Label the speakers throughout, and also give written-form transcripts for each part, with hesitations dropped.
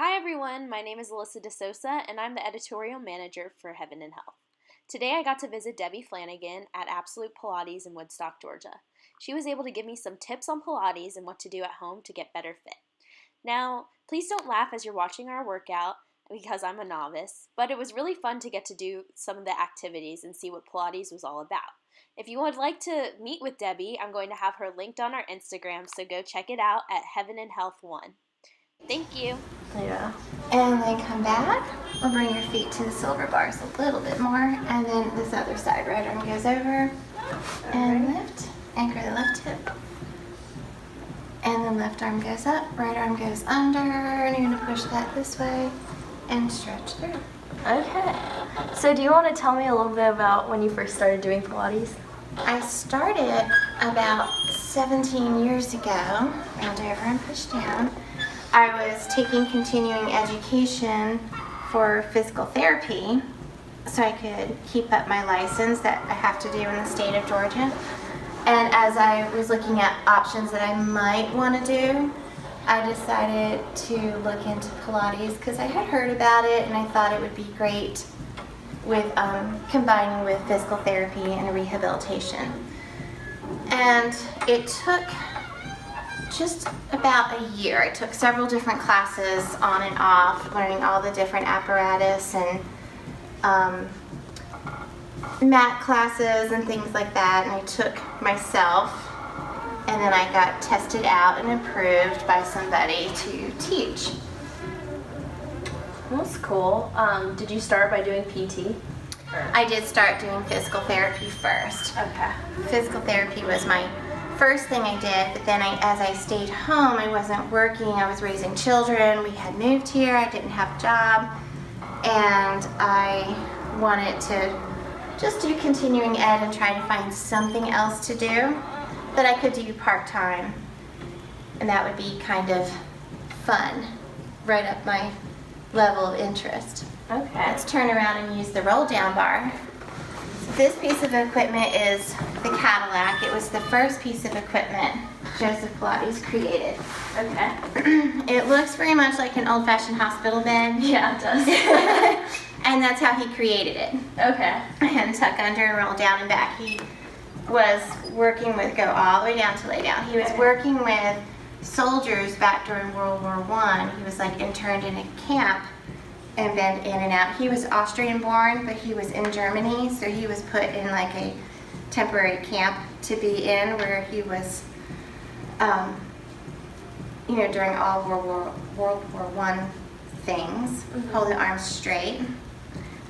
Speaker 1: Hi everyone, my name is Alissa DeSousa and I'm the editorial manager for Heaven and Health. Today I got to visit Debbie Flanagan at Absolute Pilates in Woodstock, Georgia. She was able to give me some tips on Pilates and what to do at home to get better fit. Now, please don't laugh as you're watching our workout because I'm a novice, but it was really fun to get to do some of the activities and see what Pilates was all about. If you would like to meet with Debbie, I'm going to have her linked on our Instagram, so go check it out at Heaven and Health 1. Thank you.
Speaker 2: Yeah. And then come back. We'll bring your feet to the silver bars a little bit more. And then this other side, right arm goes over and lift. Anchor the left hip. And then left arm goes up, right arm goes under. And you're going to push that this way and stretch through.
Speaker 3: Okay. So do you want to tell me a little bit about when you first started doing Pilates?
Speaker 2: I started about 17 years ago. Round over and push down. I was taking continuing education for physical therapy so I could keep up my license that I have to do in the state of Georgia. And as I was looking at options that I might want to do, I decided to look into Pilates because I had heard about it and I thought it would be great with combining with physical therapy and rehabilitation. And it took just about a year. I took several different classes on and off, learning all the different apparatus and mat classes and things like that. And I took myself, and then I got tested out and approved by somebody to teach.
Speaker 3: That's cool. Did you start by doing PT?
Speaker 2: I did start doing physical therapy first.
Speaker 3: Okay.
Speaker 2: Physical therapy was my first thing I did, but then as I stayed home, I wasn't working, I was raising children, we had moved here, I didn't have a job, and I wanted to just do continuing ed and try to find something else to do that I could do part-time, and that would be kind of fun, right up my level of interest.
Speaker 3: Okay.
Speaker 2: Let's turn around and use the roll-down bar. This piece of equipment is the Cadillac. It was the first piece of equipment Joseph Pilates created.
Speaker 3: Okay.
Speaker 2: It looks very much like an old-fashioned hospital bed.
Speaker 3: Yeah, it does.
Speaker 2: And that's how he created it.
Speaker 3: Okay.
Speaker 2: And tuck under and roll down and back. He was working with, go all the way down to lay down. He was working with soldiers back during World War I. He was like interned in a camp and been in and out. He was Austrian born, but he was in Germany, so he was put in like a temporary camp to be in where he was, during all World War I things. Mm-hmm. Hold the arms straight,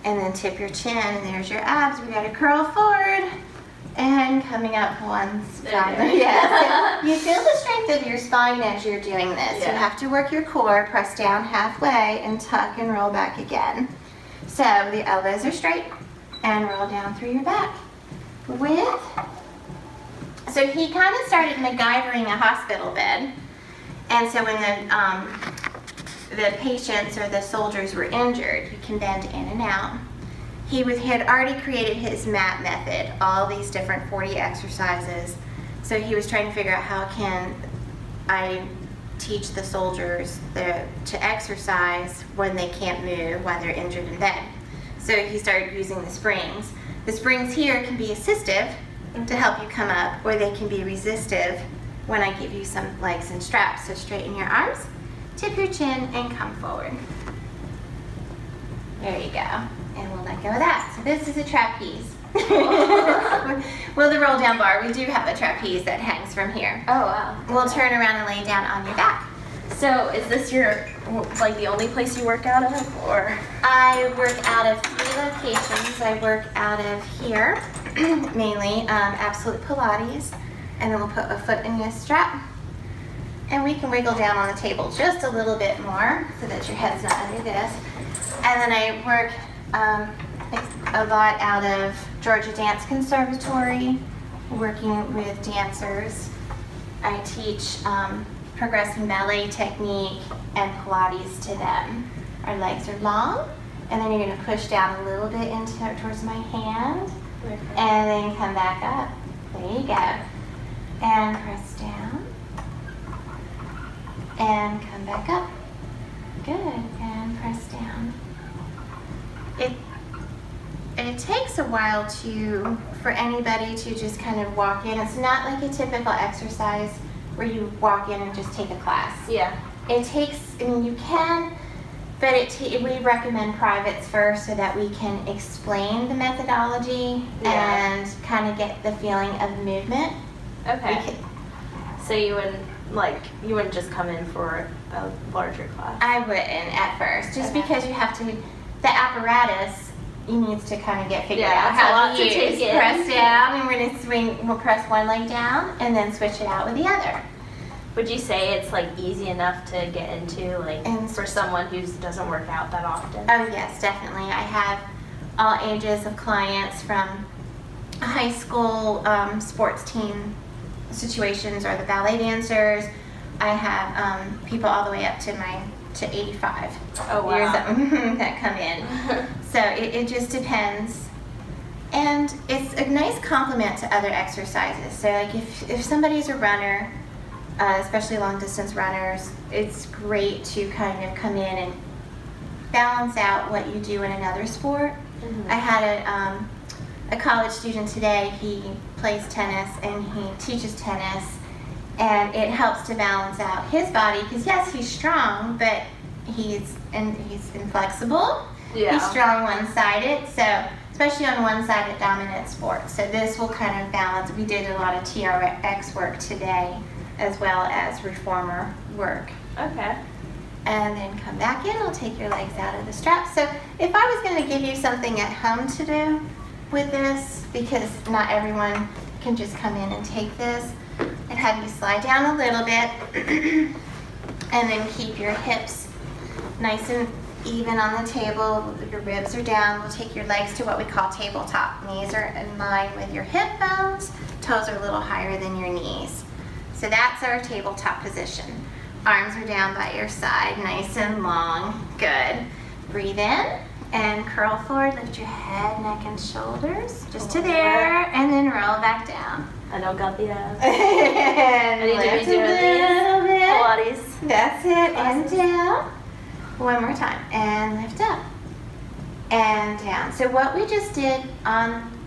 Speaker 2: and then tip your chin, and there's your abs. We got to curl forward, and coming up one spine. Yes. You feel the strength of your spine as you're doing this. Yeah. You have to work your core, press down halfway, and tuck and roll back again. So the elbows are straight, and roll down through your back. So he kind of started MacGyvering a hospital bed, and so when the patients or the soldiers were injured, you can bend in and out. He had already created his mat method, all these different 40 exercises. So he was trying to figure out how can I teach the soldiers to exercise when they can't move, while they're injured in bed. So he started using the springs. The springs here can be assistive to help you come up, or they can be resistive when I give you some legs and straps. So straighten your arms, tip your chin, and come forward. There you go. And we'll let go of that. So this is a trapeze. Well, the roll down bar, we do have a trapeze that hangs from here.
Speaker 3: Oh, wow.
Speaker 2: We'll turn around and lay down on your back.
Speaker 3: So is this your, like, the only place you work out of, or?
Speaker 2: I work out of 3 locations. I work out of here, mainly Absolute Pilates, and then we'll put a foot in this strap. And we can wiggle down on the table just a little bit more so that your head's not under this. And then I work a lot out of Georgia Dance Conservatory, working with dancers. I teach progressing ballet technique and Pilates to them. Our legs are long, and then you're going to push down a little bit towards my hand, and then come back up. There you go. And press down, and come back up. Good. And press down. It takes a while for anybody to just kind of walk in. It's not like a typical exercise where you walk in and just take a class.
Speaker 3: Yeah.
Speaker 2: It takes, I mean, you can, but we recommend privates first so that we can explain the methodology and kind of get the feeling of movement.
Speaker 3: Okay. So you wouldn't just come in for a larger class?
Speaker 2: I wouldn't at first, just because you have to, the apparatus, you needs to kind of get figured out how to use. Press down, and we're gonna swing. We'll press one leg down, and then switch it out with the other.
Speaker 3: Would you say it's like easy enough to get into, like, for someone who doesn't work out that often?
Speaker 2: Oh yes, definitely. I have all ages of clients from high school sports team situations, or the ballet dancers. I have people all the way up to 85 years that come in. So it just depends. And it's a nice complement to other exercises. So like if somebody's a runner, especially long distance runners, it's great to kind of come in and balance out what you do in another sport. I had a college student today. He plays tennis and he teaches tennis, and it helps to balance out his body, because yes, he's strong, but he's inflexible.
Speaker 3: Yeah.
Speaker 2: He's strong one-sided, so especially on one-sided dominant sports. So this will kind of balance. We did a lot of TRX work today, as well as reformer work.
Speaker 3: Okay.
Speaker 2: And then come back in. We'll take your legs out of the straps. So if I was going to give you something at home to do with this, because not everyone can just come in and take this, I'd have you slide down a little bit and then keep your hips nice and even on the table. Your ribs are down. We'll take your legs to what we call tabletop. Knees are in line with your hip bones. Toes are a little higher than your knees. So that's our tabletop position. Arms are down by your side, nice and long. Good. Breathe in and curl forward. Lift your head, neck, and shoulders just to there, and then roll back down.
Speaker 3: I don't got the abs.
Speaker 2: And
Speaker 3: I need to be doing these Pilates.
Speaker 2: That's it. And down. One more time. And lift up. And down. So what we just did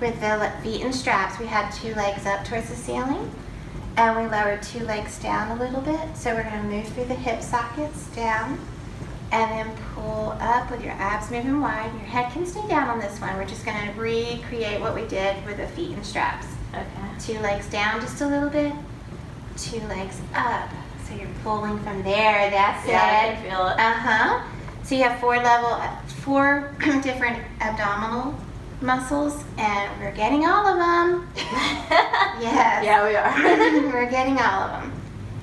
Speaker 2: with the feet and straps, we had 2 legs up towards the ceiling, and we lowered 2 legs down a little bit. So we're going to move through the hip sockets down, and then pull up with your abs moving wide. Your head can stay down on this one. We're just going to recreate what we did with the feet and straps.
Speaker 3: Okay.
Speaker 2: 2 legs down just a little bit. 2 legs up. So you're pulling from there. That's it.
Speaker 3: Yeah, I can feel it.
Speaker 2: So you have 4 different abdominal muscles, and we're getting all of them. Yes.
Speaker 3: Yeah, we are.
Speaker 2: We're getting all of them.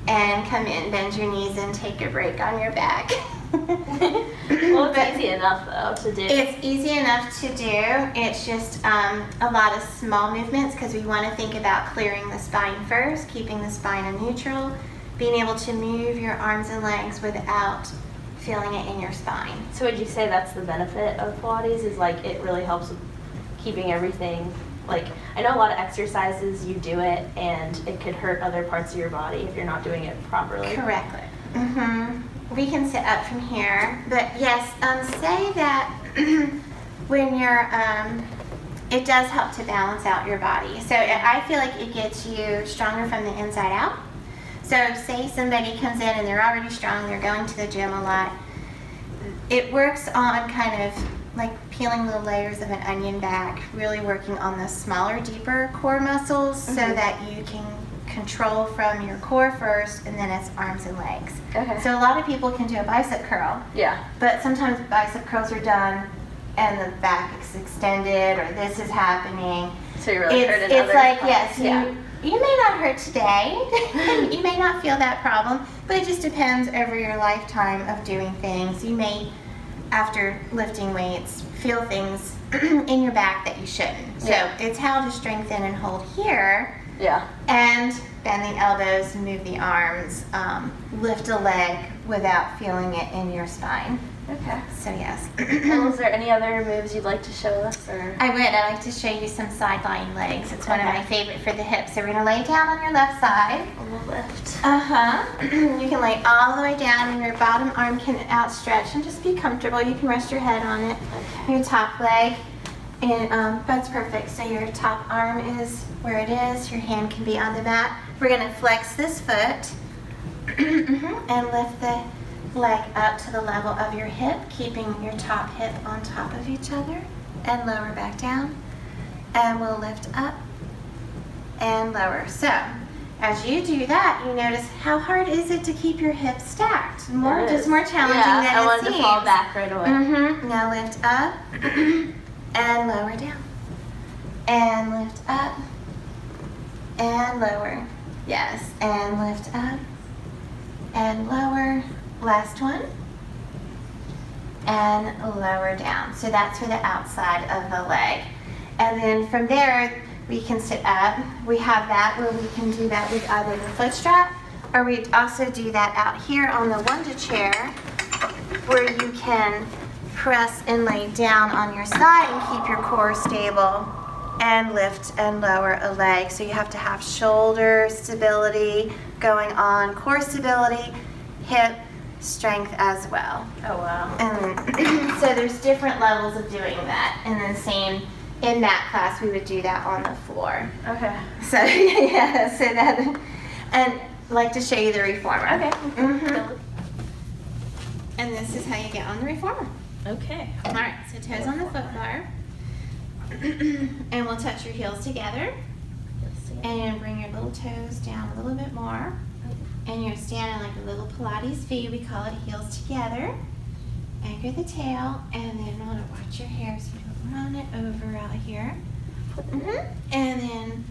Speaker 2: And come in, bend your knees, and take a break on your back.
Speaker 3: Well, it's easy enough, though, to do.
Speaker 2: It's easy enough to do. It's just a lot of small movements, because we want to think about clearing the spine first, keeping the spine in neutral, being able to move your arms and legs without feeling it in your spine.
Speaker 3: So would you say that's the benefit of Pilates, is like it really helps with keeping everything, like, I know a lot of exercises you do it and it could hurt other parts of your body if you're not doing it properly.
Speaker 2: Correctly. We can sit up from here, but yes, say that when you're, it does help to balance out your body. So I feel like it gets you stronger from the inside out. So say somebody comes in and they're already strong, they're going to the gym a lot. It works on kind of like peeling the layers of an onion back, really working on the smaller, deeper core muscles, so that you can control from your core first, and then it's arms and legs.
Speaker 3: Okay.
Speaker 2: So a lot of people can do a bicep curl.
Speaker 3: Yeah.
Speaker 2: But sometimes bicep curls are done and the back is extended, or this is happening.
Speaker 3: So you're really hurting
Speaker 2: It's
Speaker 3: other
Speaker 2: like,
Speaker 3: parts.
Speaker 2: yes, you may not hurt today, you may not feel that problem, but it just depends over your lifetime of doing things. You may, after lifting weights, feel things in your back that you shouldn't. So it's how to strengthen and hold here.
Speaker 3: Yeah.
Speaker 2: And bend the elbows, move the arms, lift a leg, without feeling it in your spine.
Speaker 3: Okay.
Speaker 2: So yes.
Speaker 3: Well, is there any other moves you'd like to show us? Or
Speaker 2: I would. I'd like to show you some side lying legs. It's one of my favorite for the hips. So we're going to lay down on your left side.
Speaker 3: on the left.
Speaker 2: You can lay all the way down and your bottom arm can outstretch and just be comfortable. You can rest your head on it.
Speaker 3: Okay.
Speaker 2: Your top leg. And that's perfect. So your top arm is where it is. Your hand can be on the mat. We're going to flex this foot and lift the leg up to the level of your hip, keeping your top hip on top of each other, and lower back down. And we'll lift up and lower. So as you do that, you notice how hard is it to keep your hips stacked? Just more challenging than it seems.
Speaker 3: I wanted to fall back right away.
Speaker 2: Now lift up and lower down. And lift up and lower. Yes, and lift up and lower. Last one. And lower down. So that's for the outside of the leg. And then from there, we can sit up. We have that where we can do that with either the foot strap, or we also do that out here on the Wonder chair, where you can press and lay down on your side and keep your core stable and lift and lower a leg. So you have to have shoulder stability going on, core stability, hip strength as well.
Speaker 3: Oh wow.
Speaker 2: And so there's different levels of doing that. And then same in that class, we would do that on the floor.
Speaker 3: Okay.
Speaker 2: So yeah, so that, and I'd like to show you the reformer.
Speaker 3: Okay.
Speaker 2: And this is how you get on the reformer.
Speaker 3: Okay.
Speaker 2: All right, so toes on the foot bar. And we'll touch your heels together. And bring your little toes down a little bit more. And you're standing like a little Pilates V. We call it heels together. Anchor the tail, and then want to watch your hair so you don't run it over out here. And then,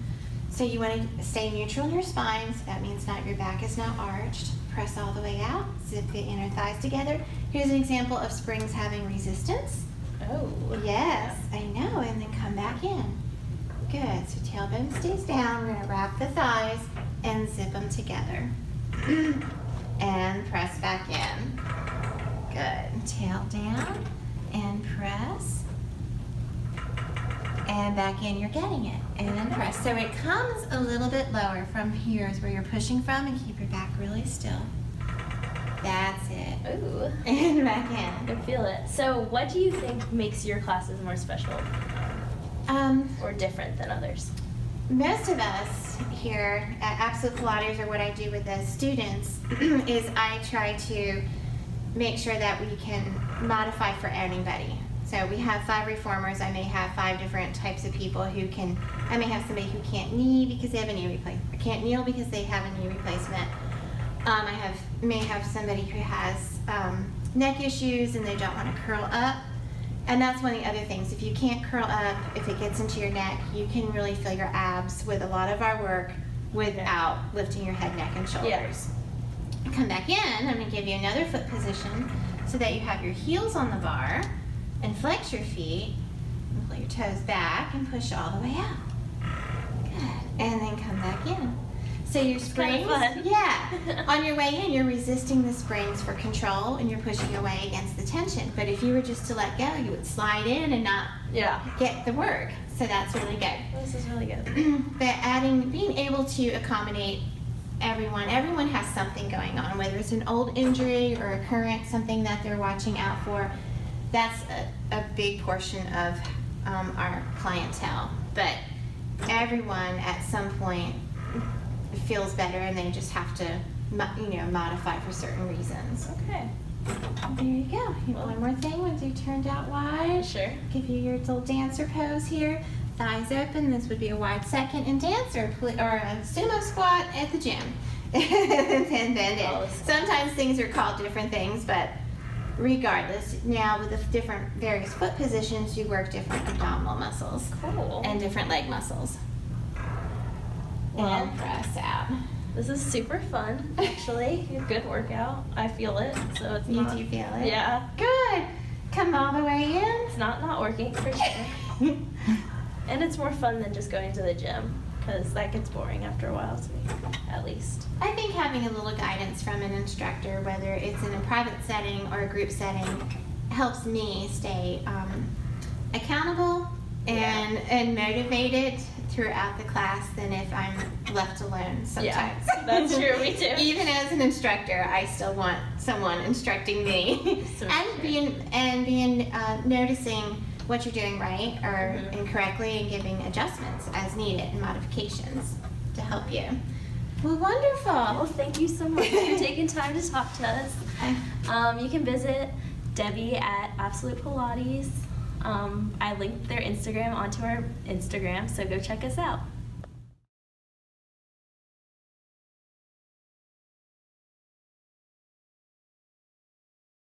Speaker 2: so you want to stay neutral in your spine. So that means your back is not arched. Press all the way out. Zip the inner thighs together. Here's an example of springs having resistance.
Speaker 3: Oh.
Speaker 2: Yes, I know. And then come back in. Good. So tailbone stays down. We're going to wrap the thighs and zip them together. And press back in. Good. Tail down and press. And back in, you're getting it. And then press. So it comes a little bit lower from here is where you're pushing from, and keep your back really still. That's it.
Speaker 3: Ooh.
Speaker 2: And back
Speaker 3: I
Speaker 2: in.
Speaker 3: can feel it. So what do you think makes your classes more special or different than others?
Speaker 2: Most of us here at Absolute Pilates, or what I do with the students, is I try to make sure that we can modify for anybody. So we have 5 reformers. I may have 5 different types of people who can, I may have somebody who can't knee because they have a knee replacement, can't kneel because they have a knee replacement. I may have somebody who has neck issues and they don't want to curl up. And that's one of the other things. If you can't curl up, if it gets into your neck, you can really feel your abs with a lot of our work without lifting your head, neck, and shoulders. Yeah. Come back in. I'm going to give you another foot position so that you have your heels on the bar and flex your feet and pull your toes back and push all the way out. Good. And then come back in. So your springs, yeah, on your way in, you're resisting the springs for control and you're pushing away against the tension. But if you were just to let go, you would slide in and not get the work. So that's really good.
Speaker 3: This is really good.
Speaker 2: But being able to accommodate everyone has something going on, whether it's an old injury or a current, something that they're watching out for. That's a big portion of our clientele. But everyone at some point feels better and they just have to modify for certain reasons.
Speaker 3: Okay.
Speaker 2: There you go. One more thing, once you turned out wide.
Speaker 3: Sure.
Speaker 2: Give you your little dancer pose here. Thighs open. This would be a wide second and dancer or a sumo squat at the gym. And then bend in. Sometimes things are called different things, but regardless, now with the different various foot positions, you work different abdominal muscles.
Speaker 3: Cool.
Speaker 2: And different leg muscles. And press out.
Speaker 3: This is super fun, actually. A good workout. I feel it, so it's
Speaker 2: You
Speaker 3: not...
Speaker 2: do feel it?
Speaker 3: Yeah.
Speaker 2: Good. Come all the way in.
Speaker 3: It's not working, for sure. And it's more fun than just going to the gym, because that gets boring after a while to me, at least.
Speaker 2: I think having a little guidance from an instructor, whether it's in a private setting or a group setting, helps me stay accountable and motivated throughout the class than if I'm left alone sometimes.
Speaker 3: Yeah, that's true, me too.
Speaker 2: Even as an instructor, I still want someone instructing me.
Speaker 3: So
Speaker 2: and
Speaker 3: true.
Speaker 2: being noticing what you're doing right or incorrectly and giving adjustments as needed and modifications to help you. Well, wonderful.
Speaker 3: Well, thank you so much for taking time to talk to us. You can visit Debbie at Absolute Pilates. I linked their Instagram onto our Instagram, so go check us out.